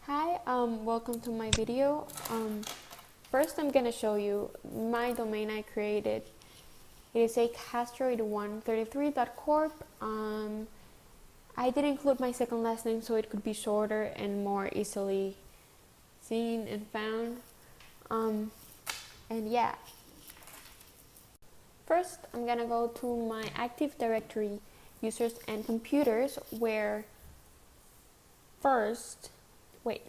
Hi, welcome to my video. First I'm gonna show you my domain I created. It is a castroid133.corp. I did include my second last name so it could be shorter and more easily seen and found. And yeah. First, I'm gonna go to my Active Directory users and computers where first,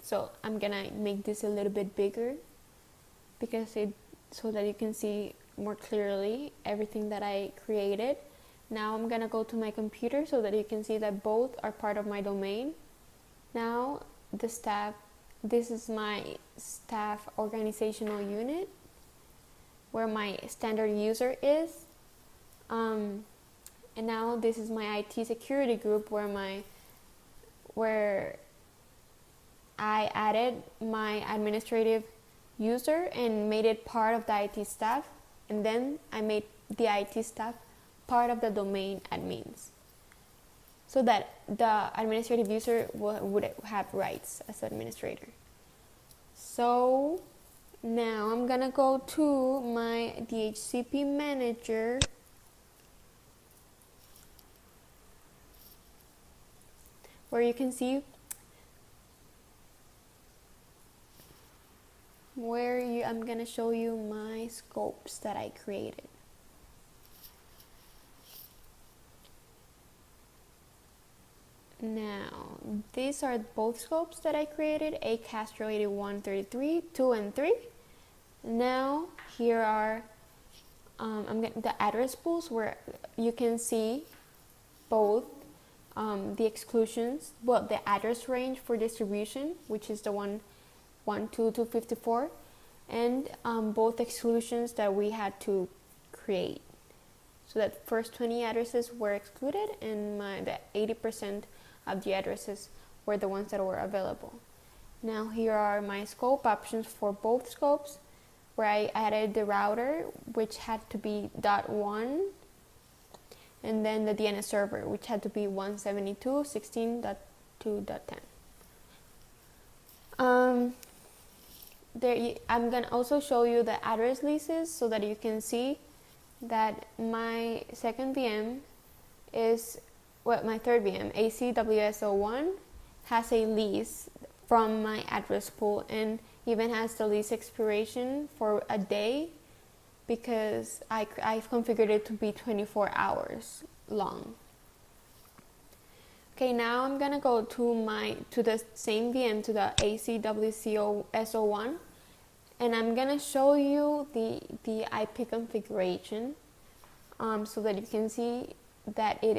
so I'm gonna make this a little bit bigger because so that you can see more clearly everything that I created. Now I'm gonna go to my computer so that you can see that both are part of my domain. Now this is my staff organizational unit where my standard user is. And now this is my IT security group where I added my administrative user and made it part of the IT staff, and then I made the IT staff part of the domain admins so that the administrative user would have rights as administrator. So now I'm gonna go to my DHCP manager where you can see I'm gonna show you my scopes that I created. Now, these are both scopes that I created, a Castro 8133, 2 and 3. Now, here are I'm getting the address pools where you can see both the exclusions, the address range for distribution, which is the 112.254, and both exclusions that we had to create. So that first 20 addresses were excluded, and the 80% of the addresses were the ones that were available. Now here are my scope options for both scopes, where I added the router, which had to be .1, and then the DNS server, which had to be 172.16.2.10. I'm gonna also show you the address leases so that you can see that my second VM my third VM, ACWSO1, has a lease from my address pool and even has the lease expiration for a day because I've configured it to be 24 hours long. Okay, now I'm gonna go to the same VM, to the ACWSO1, and I'm gonna show you the IP configuration so that you can see that it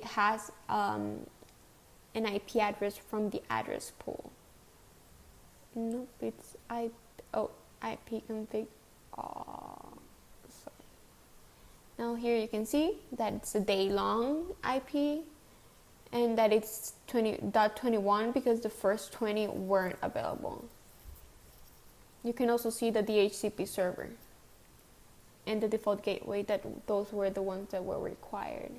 has an IP address from the address pool. Nope, it's IP config. Sorry. Now here you can see that it's a day-long IP and that it's 20.21 because the first 20 weren't available. You can also see the DHCP server and the default gateway, that those were the ones that were required.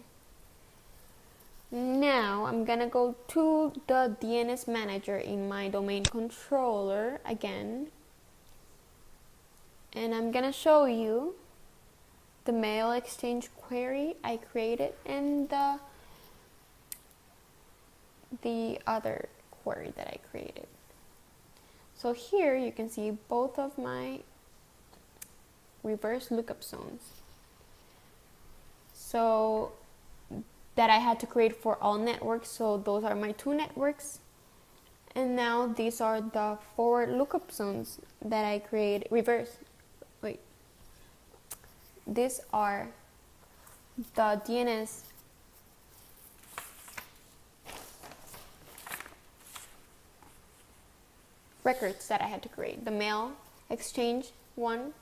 Now I'm gonna go to the DNS manager in my domain controller again, and I'm gonna show you the mail exchange query I created and the other query that I created. So here you can see both of my reverse lookup zones. So that I had to create for all networks. So those are my two networks. And now these are the forward lookup zones that I created. These are the DNS records that I had to create. The mail exchange one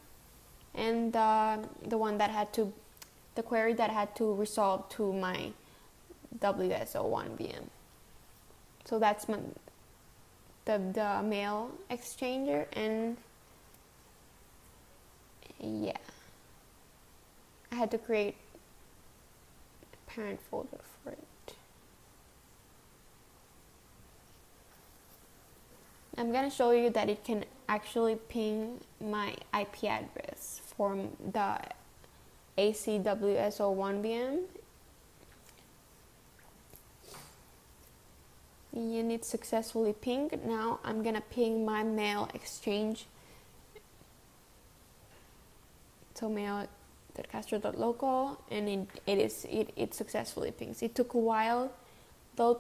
and the one that had to, the query that had to resolve to my WSO1 VM. So that's the mail exchanger, and yeah, I had to create a parent folder for it. I'm gonna show you that it can actually ping my IP address from the ACWSO1 VM, and it's successfully pinged. Now I'm gonna ping my mail exchange, so mail.castro.local, and it successfully pings. It took a while though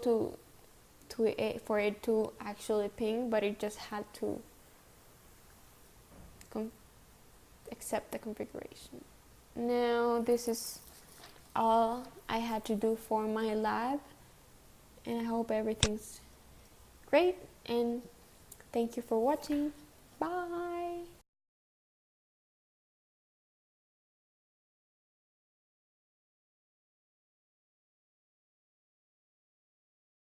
for it to actually ping, but it just had to accept the configuration. Now this is all I had to do for my lab, and I hope everything's great, and thank you for watching. Bye.